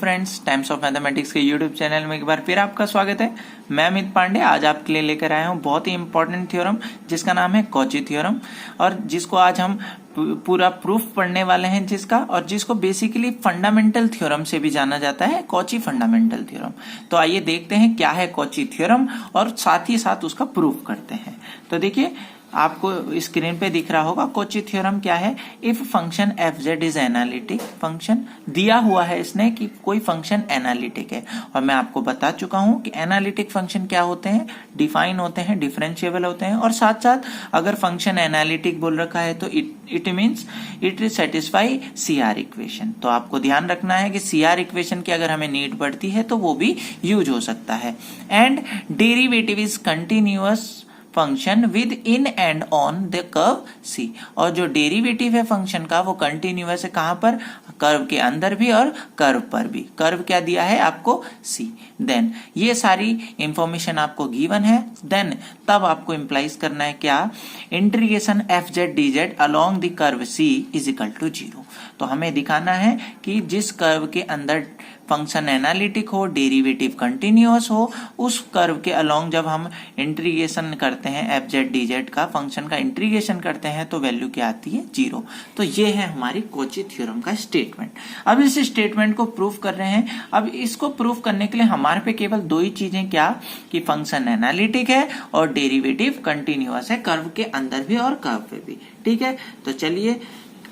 Friends, times of mathematics के YouTube channel में एक बार फिर आपका स्वागत है। मैं अमित पांडे आज आपके लिए लेकर आया हूँ बहुत ही इंपॉर्टेंट थ्योरम जिसका नाम है कॉची थ्योरम, और जिसको आज हम पूरा प्रूफ पढ़ने वाले हैं और जिसको बेसिकली फंडामेंटल थ्योरम से भी जाना जाता है, कॉची फंडामेंटल थ्योरम। तो आइए देखते हैं क्या है कॉची थ्योरम और साथ ही साथ उसका प्रूफ करते हैं। तो देखिए, आपको स्क्रीन पे दिख रहा होगा कॉची थ्योरम क्या है। If function F Z is analytic, function दिया हुआ है इसने कि कोई फंक्शन एनालिटिक है, और मैं आपको बता चुका हूं कि एनालिटिक फंक्शन क्या होते हैं, डिफाइन होते हैं, डिफरेंशिएबल होते हैं, और साथ साथ अगर फंक्शन एनालिटिक बोल रखा है तो it means it satisfy CR equation. तो आपको ध्यान रखना है कि सीआर इक्वेशन की अगर हमें नीड पड़ती है तो वो भी यूज हो सकता है। And derivative is continuous function within and on the curve C, और जो डेरिवेटिव है फंक्शन का वो कंटिन्यूअस है कहां पर, कर्व के अंदर भी और कर्व पर भी। कर्व क्या दिया है आपको, सी। देन ये सारी इंफॉर्मेशन आपको गिवन है, देन तब आपको इंप्लाइज करना है क्या, integration f Z D z along the curve c is equal to 0। तो हमें दिखाना है कि जिस कर्व के अंदर फंक्शन एनालिटिक हो, डेरिवेटिव कंटिन्यूअस हो, उस कर्व के अलोंग जब हम इंटीग्रेशन करते हैं एफ जेड डी जेड का, फंक्शन का इंटीग्रेशन करते हैं तो वैल्यू क्या आती है, 0। तो ये है हमारी कॉची थ्योरम का स्टेटमेंट। अब इस स्टेटमेंट को प्रूफ कर रहे हैं। अब इसको प्रूफ करने के लिए हमारे पे केवल दो ही चीजें, क्या कि फंक्शन एनालिटिक है और डेरिवेटिव कंटिन्यूअस है, कर्व के अंदर भी और कर्व पे भी। ठीक है, तो चलिए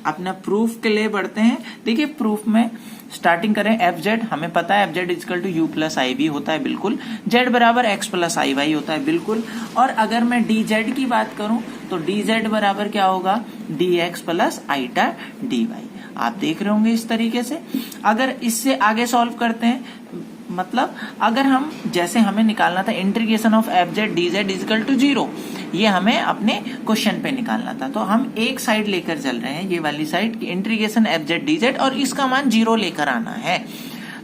अपना प्रूफ के लिए बढ़ते हैं। देखिए, प्रूफ में स्टार्टिंग करें एफ जेड, हमें पता है f z is equal to u plus i v होता है, बिल्कुल। जेड बराबर एक्स प्लस आई वाई होता है, बिल्कुल। और अगर मैं डी जेड की बात करूं तो डी जेड बराबर क्या होगा, D x plus iota d Y. आप देख रहे होंगे इस तरीके से। अगर इससे आगे सॉल्व करते हैं, मतलब अगर हम जैसे हमें निकालना था integration of f Z D z is equal to 0, ये हमें अपने क्वेश्चन पे निकालना था, तो हम एक साइड लेकर चल रहे हैं, ये वाली side integration f Z D Z, और इसका मान 0 लेकर आना है।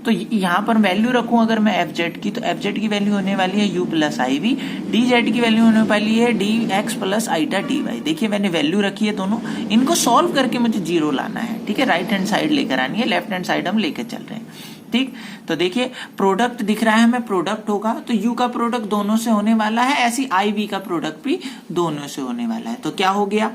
तो यहाँ पर वैल्यू रखूं अगर मैं एफ जेड की, तो एफ जेड की वैल्यू होने वाली है u plus i v, d z की वैल्यू होने वाली है d x plus iota d y. देखिए मैंने वैल्यू रखी है दोनों, इनको सॉल्व करके मुझे 0 लाना है। ठीक है, राइट हैंड साइड लेकर आनी है, लेफ्ट हैंड साइड हम लेकर चल रहे हैं। ठीक, तो देखिए प्रोडक्ट दिख रहा है हमें, प्रोडक्ट होगा तो u का प्रोडक्ट दोनों से होने वाला है, ऐसी आई वी का प्रोडक्ट भी दोनों से होने वाला है। तो क्या हो गया,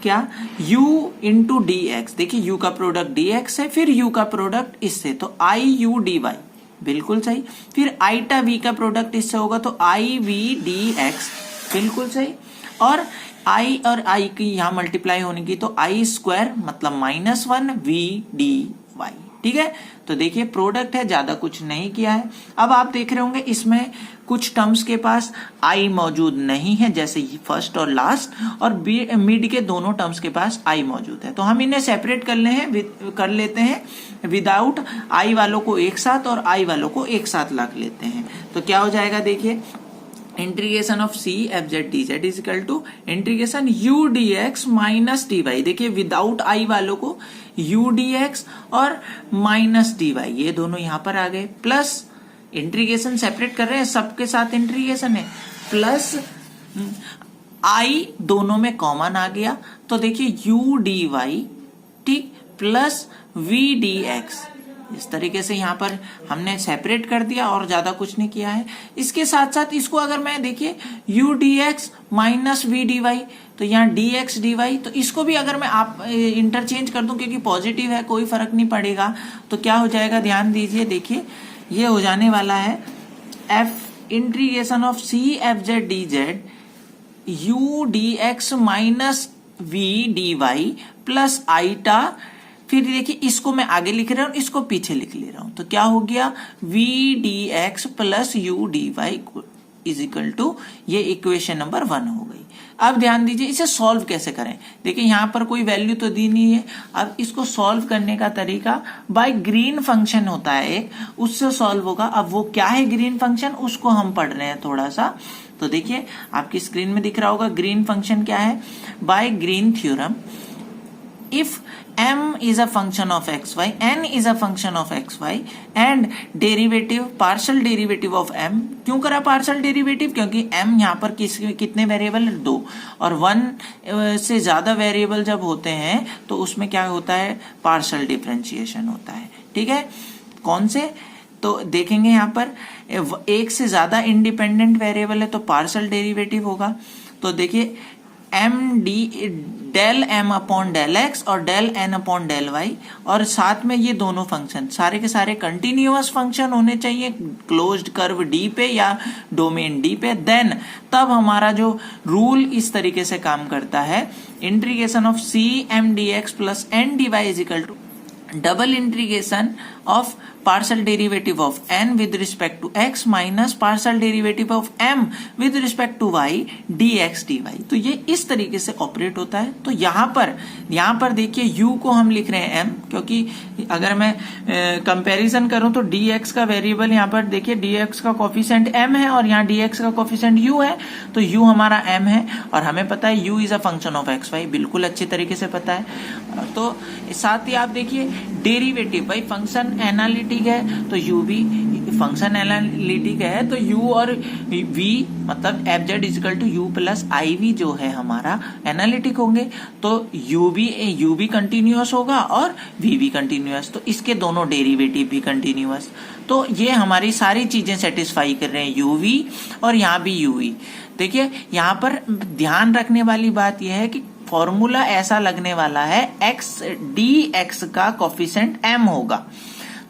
क्या u इंटू डी एक्स, देखिए u का प्रोडक्ट dx है, फिर u का प्रोडक्ट इससे तो आई यू डी वाई, बिल्कुल सही। फिर आईटा v का प्रोडक्ट इससे होगा तो आई वी डी एक्स, बिल्कुल सही। और i और i की यहां मल्टीप्लाई होने की तो आई स्क्वायर मतलब -1 वी डी वाई। ठीक है, तो देखिए प्रोडक्ट है, ज्यादा कुछ नहीं किया है। अब आप देख रहे होंगे इसमें कुछ टर्म्स के पास आई मौजूद नहीं है, जैसे फर्स्ट और लास्ट, और मिड के दोनों टर्म्स के पास आई मौजूद है। तो हम इन्हें सेपरेट कर लेते हैं विदाउट आई वालों को एक साथ और आई वालों को एक साथ रख लेते हैं। तो क्या हो जाएगा, देखिए integration of C F Z D z is equal to integration u D x minus d y. देखिए विदाउट आई वालों को यू डी एक्स और माइनस डी वाई, ये दोनों यहां पर आ गए, प्लस इंटीग्रेशन सेपरेट कर रहे हैं, सबके साथ इंटीग्रेशन है, प्लस आई दोनों में कॉमन आ गया, तो देखिए यू डी वाई, ठीक, प्लस वी डी एक्स। इस तरीके से यहाँ पर हमने सेपरेट कर दिया और ज्यादा कुछ नहीं किया है। इसके साथ साथ इसको अगर मैं देखिए u D x minus we D y, तो यहाँ डी एक्स डी वाई, तो इसको भी अगर मैं आप इंटरचेंज कर दूं क्योंकि पॉजिटिव है, कोई फर्क नहीं पड़ेगा, तो क्या हो जाएगा, ध्यान दीजिए, देखिए ये हो जाने वाला है F integration of C F Z D Z U D x minus we D Y plus iota. फिर देखिए इसको मैं आगे लिख रहा हूं, इसको पीछे लिख ले रहा हूं, तो क्या हो गया, v d x plus u d y is equal to, ये इक्वेशन नंबर 1 हो गई। अब ध्यान दीजिए इसे सॉल्व कैसे करें। देखिए यहां पर कोई वैल्यू तो दी नहीं है, अब इसको सॉल्व करने का तरीका बाय ग्रीन फंक्शन होता है एक, उससे सॉल्व होगा। अब वो क्या है ग्रीन फंक्शन, उसको हम पढ़ रहे हैं थोड़ा सा। तो देखिए आपकी स्क्रीन में दिख रहा होगा ग्रीन फंक्शन क्या है, by green theorem if m is a function of xy, n is a function of xy and derivative partial derivative of m, क्यों करा partial derivative, क्योंकि m यहाँ पर कितने वेरिएबल, 2, और 1 से ज्यादा वेरिएबल जब होते हैं तो उसमें क्या होता है, partial डिफरेंशिएशन होता है। ठीक है, कौन से, तो देखेंगे यहाँ पर एक से ज्यादा इंडिपेंडेंट वेरिएबल है तो पार्शियल डेरिवेटिव होगा। तो देखिए M D del M upon del X और del N upon del Y, और साथ में ये दोनों फंक्शन सारे के सारे कंटिन्यूअस फंक्शन होने चाहिए क्लोज्ड कर्व डी पे या डोमेन डी पे। देन तब हमारा जो रूल इस तरीके से काम करता है, integration of c m d x plus n d y is equal to double integration of partial derivative of n with respect to x minus partial derivative of m with respect to y dx dy। तो ये इस तरीके से operate होता है। तो यहाँ पर देखिए u को हम लिख रहे हैं m, क्योंकि अगर मैं कंपैरिजन करूं तो dx का वेरिएबल यहाँ पर देखिए dx का कोफिशिएंट m है और यहाँ dx का कोफिशिएंट u है, तो u हमारा m है और हमें पता है u is a function of x y, बिल्कुल अच्छे तरीके से पता है। तो साथ ही आप देखिए डेरिवेटिव, भाई फंक्शन एनालिटिक है तो u भी फंक्शन एनालिटिक है, तो u और v मतलब f z is equal to u plus i v जो है हमारा एनालिटिक होंगे। तो u भी कंटिन्यूअस होगा और v भी कंटिन्यूअस, तो इसके दोनों डेरिवेटिव भी कंटिन्यूअस। तो ये हमारी सारी चीजें सेटिस्फाई कर रहे हैं, uv और यहाँ भी uv। देखिए यहाँ पर ध्यान रखने वाली बात यह है कि फॉर्मूला ऐसा लगने वाला है x dx का कोफिशिएंट m होगा,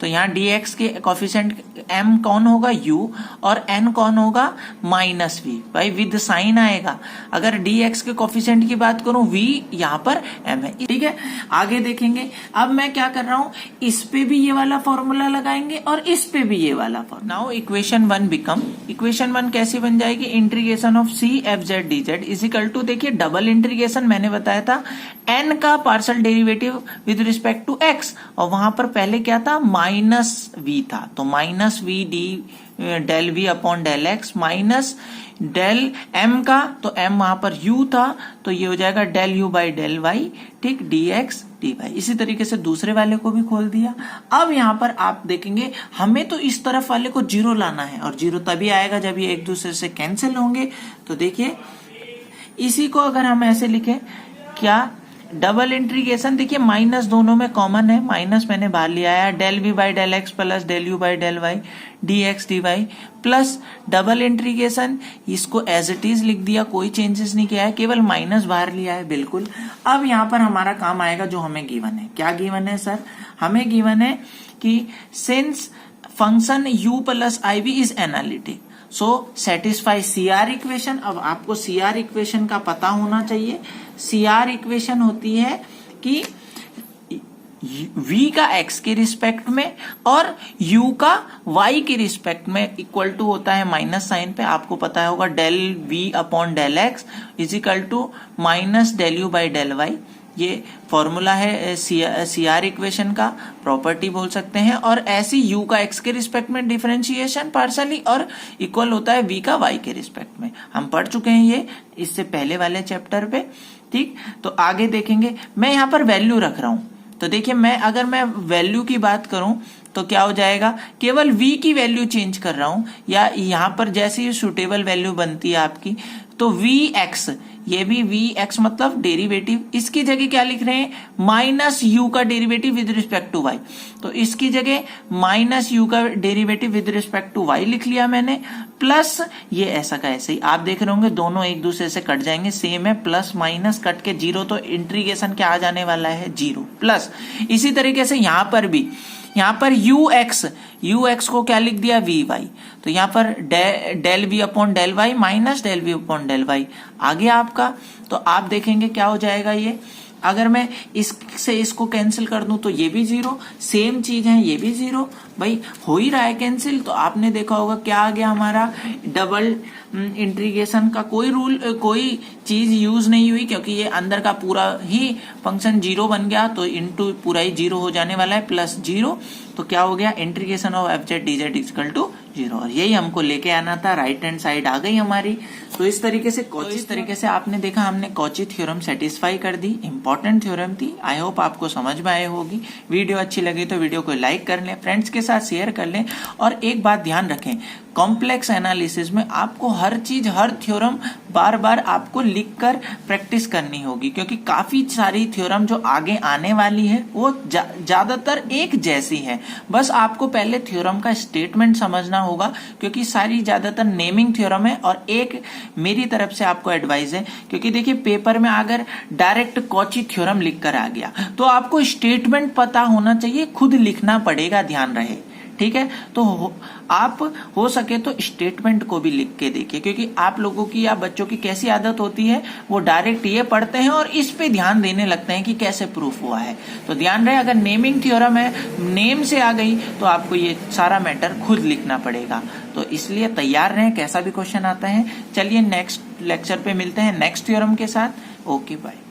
तो यहाँ dx के कोफिशिएंट m कौन होगा u और n कौन होगा माइनस v, भाई विद साइन आएगा। अगर dx के कोफिशिएंट की बात करूं v यहाँ पर m है, ठीक है। आगे देखेंगे, अब मैं क्या कर रहा हूं, इस पे भी ये वाला फॉर्मूला लगाएंगे और इस पे भी ये वाला formula. Now equation 1 become, equation 1 कैसी बन जाएगी, integration of C F Z D z is equal to, देखिए डबल इंटीग्रेशन मैंने बताया था n का partial derivative with respect to x, और वहां पर पहले क्या था माइनस v था, तो minus v d del v upon del x minus del m का, तो m वहां पर u था तो ये हो जाएगा del u by del y, ठीक, dx dy। इसी तरीके से दूसरे वाले को भी खोल दिया। अब यहाँ पर आप देखेंगे हमें तो इस तरफ वाले को जीरो लाना है, और जीरो तभी आएगा जब ये एक दूसरे से कैंसिल होंगे। तो देखिए इसी को अगर हम ऐसे लिखें, क्या डबल इंटीग्रेशन, देखिए माइनस दोनों में कॉमन है, माइनस मैंने बाहर लिया है, del v by del x plus del u by del y d x d Y plus double integration, इसको एज इट इज लिख दिया, कोई चेंजेस नहीं किया है, केवल माइनस बाहर लिया है, बिल्कुल। अब यहाँ पर हमारा काम आएगा जो हमें गिवन है। क्या गिवन है सर, हमें गिवन है कि since function u plus i v is analytic, so satisfy c r equation. अब आपको सी आर इक्वेशन का पता होना चाहिए। सी आर इक्वेशन होती है कि v का x के रिस्पेक्ट में और u का y के रिस्पेक्ट में इक्वल टू होता है माइनस साइन पे, आपको पता होगा del v upon del x is equal to minus del u by del y. ये फॉर्मूला है सी आर इक्वेशन का, प्रॉपर्टी बोल सकते हैं। और ऐसी u का x के रिस्पेक्ट में डिफरेंशिएशन पार्शली और इक्वल होता है v का y के रिस्पेक्ट में, हम पढ़ चुके हैं ये इससे पहले वाले चैप्टर पे, ठीक। तो आगे देखेंगे, मैं यहाँ पर वैल्यू रख रहा हूँ, तो देखिए अगर मैं वैल्यू की बात करूं तो क्या हो जाएगा, केवल v की वैल्यू चेंज कर रहा हूं, या यहाँ पर जैसी सुटेबल वैल्यू बनती है आपकी, तो vx, ये भी vx मतलब डेरिवेटिव, इसकी जगह क्या लिख रहे हैं माइनस u का derivative with respect to y, तो इसकी जगह माइनस u का derivative with respect to y लिख लिया मैंने, प्लस ये ऐसा का ऐसे ही। आप देख रहे होंगे दोनों एक दूसरे से कट जाएंगे, सेम है, प्लस माइनस कट के जीरो, तो इंटीग्रेशन क्या आ जाने वाला है जीरो, प्लस इसी तरीके से यहाँ पर भी, यहाँ पर ux को क्या लिख दिया vy, तो यहाँ पर del v upon del Y minus del v upon del Y आ गया आपका। तो आप देखेंगे क्या हो जाएगा ये, अगर मैं इससे इसको कैंसिल कर दूं तो ये भी जीरो, सेम चीज है, ये भी जीरो, भाई हो ही रहा है कैंसिल। तो आपने देखा होगा क्या आ गया हमारा, डबल इंटीग्रेशन का कोई रूल, कोई चीज यूज नहीं हुई, क्योंकि ये अंदर का पूरा ही फंक्शन जीरो बन गया, तो इनटू पूरा ही जीरो हो जाने वाला है, प्लस जीरो, तो क्या हो गया integration of f Z D z equal to zero. और यही हमको लेके आना था, राइट हैंड साइड आ गई हमारी। तो इस तरीके से आपने देखा हमने कॉची थ्योरम सेटिस्फाई कर दी, इंपॉर्टेंट थ्योरम थी। आई होप आपको समझ में आई होगी। वीडियो अच्छी लगी तो वीडियो को लाइक कर लें, फ्रेंड्स के साथ शेयर कर लें। और एक बात ध्यान रखें, कॉम्प्लेक्स एनालिसिस में आपको हर चीज, हर थ्योरम बार बार आपको लिखकर प्रैक्टिस करनी होगी, क्योंकि काफी सारी थ्योरम जो आगे आने वाली है वो ज्यादातर एक जैसी है। बस आपको पहले थ्योरम का स्टेटमेंट समझना होगा, क्योंकि सारी ज्यादातर नेमिंग थ्योरम है। और एक मेरी तरफ से आपको एडवाइस है, क्योंकि देखिए पेपर में अगर डायरेक्ट कॉची थ्योरम लिखकर आ गया तो आपको स्टेटमेंट पता होना चाहिए, खुद लिखना पड़ेगा, ध्यान रहे, ठीक है। तो आप हो सके तो स्टेटमेंट को भी लिख के देखिए, क्योंकि आप लोगों की या बच्चों की कैसी आदत होती है, वो डायरेक्ट ये पढ़ते हैं और इस पे ध्यान देने लगते हैं कि कैसे प्रूफ हुआ है। तो ध्यान रहे, अगर नेमिंग थ्योरम है, नेम से आ गई तो आपको ये सारा मैटर खुद लिखना पड़ेगा। तो इसलिए तैयार रहें, कैसा भी क्वेश्चन आता है। चलिए नेक्स्ट लेक्चर पे मिलते हैं नेक्स्ट थ्योरम के साथ। Okay bye.